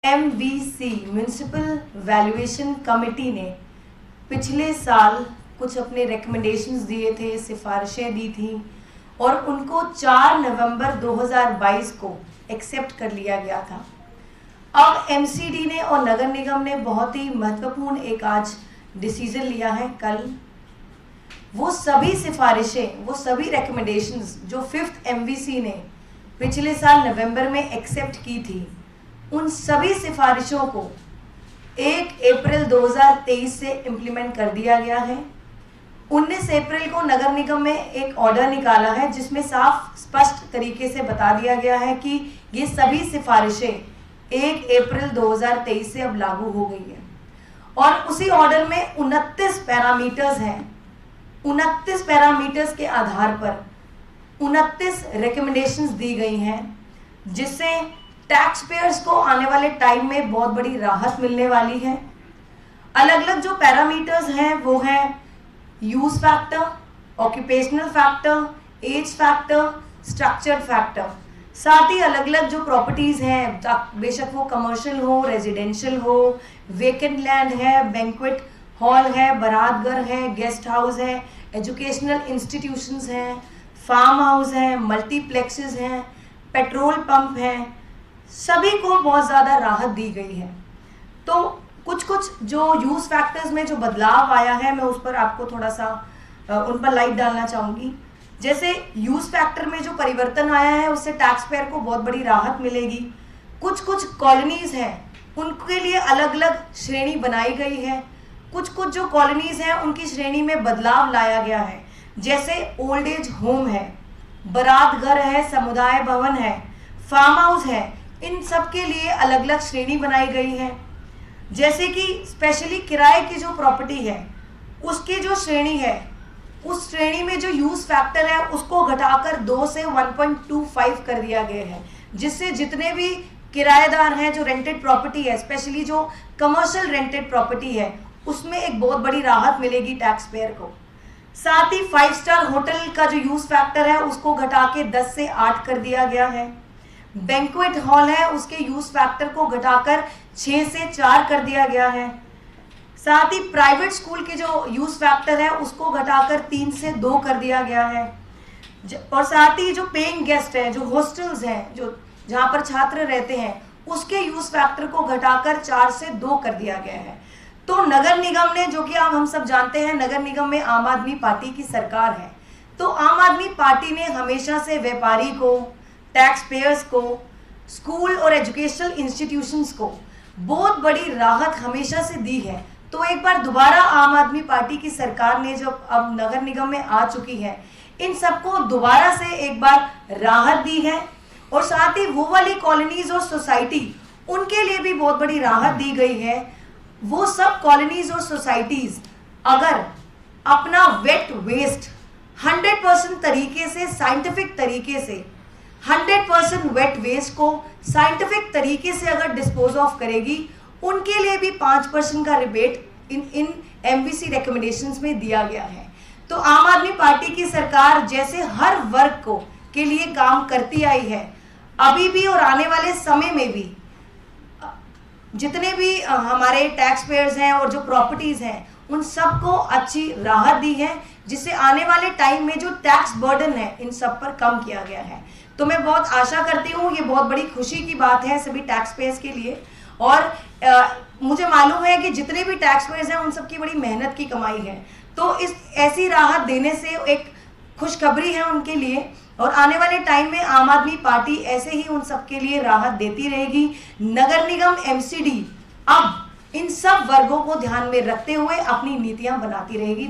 MVC municipal valuation committee ने पिछले साल कुछ अपने रिकमेंडेशंस दिए थे, सिफारिशें दी थी और उनको 4 नवंबर 2022 को एक्सेप्ट कर लिया गया था। अब MCD ने और नगर निगम ने बहुत ही महत्वपूर्ण एक आज डिसीजन लिया है। कल वो सभी सिफारिशें, वो सभी रिकमेंडेशंस जो 5th MVC ने पिछले साल नवंबर में एक्सेप्ट की थी, उन सभी सिफारिशों को 1 अप्रैल 2023 से इम्प्लीमेंट कर दिया गया है। 19 अप्रैल को नगर निगम में एक ऑर्डर निकाला है जिसमें साफ स्पष्ट तरीके से बता दिया गया है कि ये सभी सिफारिशें 1 अप्रैल 2023 से अब लागू हो गई है। और उसी ऑर्डर में 29 पैरामीटर्स हैं। 29 पैरामीटर्स के आधार पर 29 रिकमेंडेशंस दी गई हैं, जिससे टैक्स पेयर्स को आने वाले टाइम में बहुत बड़ी राहत मिलने वाली है। अलग अलग जो पैरामीटर्स हैं वो हैं use factor, occupational factor, age factor, structure factor. साथ ही अलग अलग जो प्रॉपर्टीज हैं, बेशक वो कमर्शियल हो, रेजिडेंशियल हो, वेकेंट लैंड है, बैंक्वेट हॉल है, बारात घर है, गेस्ट हाउस है, एजुकेशनल इंस्टीट्यूशंस हैं, फार्म हाउस हैं, मल्टीप्लेक्सेस हैं, पेट्रोल पंप हैं, सभी को बहुत ज़्यादा राहत दी गई है। तो कुछ जो यूज़ फैक्टर्स में जो बदलाव आया है, मैं उस पर आपको थोड़ा सा उन पर लाइट डालना चाहूँगी। जैसे यूज़ फैक्टर में जो परिवर्तन आया है उससे टैक्स पेयर को बहुत बड़ी राहत मिलेगी। कुछ कॉलोनीज़ हैं उनके लिए अलग अलग श्रेणी बनाई गई है। कुछ जो कॉलोनीज़ हैं उनकी श्रेणी में बदलाव लाया गया है। जैसे ओल्ड एज होम है, बारात घर है, समुदाय भवन है, फार्म हाउस है, इन सब के लिए अलग अलग श्रेणी बनाई गई है। जैसे कि स्पेशली किराए की जो प्रॉपर्टी है उसकी जो श्रेणी है, उस श्रेणी में जो यूज फैक्टर है उसको घटाकर 2 से 1.25 कर दिया गया है, जिससे जितने भी किराएदार हैं, जो रेंटेड प्रॉपर्टी है, स्पेशली जो कमर्शियल रेंटेड प्रॉपर्टी है, उसमें एक बहुत बड़ी राहत मिलेगी टैक्स पेयर को। साथ ही 5 स्टार होटल का जो यूज फैक्टर है उसको घटा के 10 से 8 कर दिया गया है। बैंक्वेट हॉल है उसके यूज फैक्टर को घटाकर 6 से 4 कर दिया गया है। साथ ही प्राइवेट स्कूल के जो यूज फैक्टर है उसको घटाकर 3 से 2 कर दिया गया है। और साथ ही जो पेइंग गेस्ट हैं, जो हॉस्टल्स हैं, जो जहाँ पर छात्र रहते हैं, उसके यूज फैक्टर को घटाकर 4 से 2 कर दिया गया है। तो नगर निगम ने, जो कि आप हम सब जानते हैं, नगर निगम में आम आदमी पार्टी की सरकार है, तो आम आदमी पार्टी ने हमेशा से व्यापारी को, टैक्स पेयर्स को, स्कूल और एजुकेशनल इंस्टीट्यूशंस को बहुत बड़ी राहत हमेशा से दी है। तो एक बार दोबारा आम आदमी पार्टी की सरकार ने, जो अब नगर निगम में आ चुकी है, इन सबको दोबारा से एक बार राहत दी है। और साथ ही वो वाली कॉलोनीज और सोसाइटी, उनके लिए भी बहुत बड़ी राहत दी गई है। वो सब कॉलोनीज और सोसाइटीज अगर अपना वेट वेस्ट 100% तरीके से, साइंटिफिक तरीके से 100% वेट वेस्ट को साइंटिफिक तरीके से अगर डिस्पोज ऑफ करेगी, उनके लिए भी 5% का रिबेट इन MVC रिकमेंडेशंस में दिया गया है। तो आम आदमी पार्टी की सरकार जैसे हर वर्ग को के लिए काम करती आई है, अभी भी और आने वाले समय में भी जितने भी हमारे टैक्स पेयर्स हैं और जो प्रॉपर्टीज हैं, उन सबको अच्छी राहत दी है, जिससे आने वाले टाइम में जो टैक्स बर्डन है इन सब पर कम किया गया है। तो मैं बहुत आशा करती हूँ, ये बहुत बड़ी खुशी की बात है सभी टैक्स पेयर्स के लिए। और मुझे मालूम है कि जितने भी टैक्स पेयर्स हैं उन सबकी बड़ी मेहनत की कमाई है। तो इस ऐसी राहत देने से एक खुशखबरी है उनके लिए, और आने वाले टाइम में आम आदमी पार्टी ऐसे ही उन सबके लिए राहत देती रहेगी। नगर निगम MCD अब इन सब वर्गों को ध्यान में रखते हुए अपनी नीतियां बनाती रहेगी।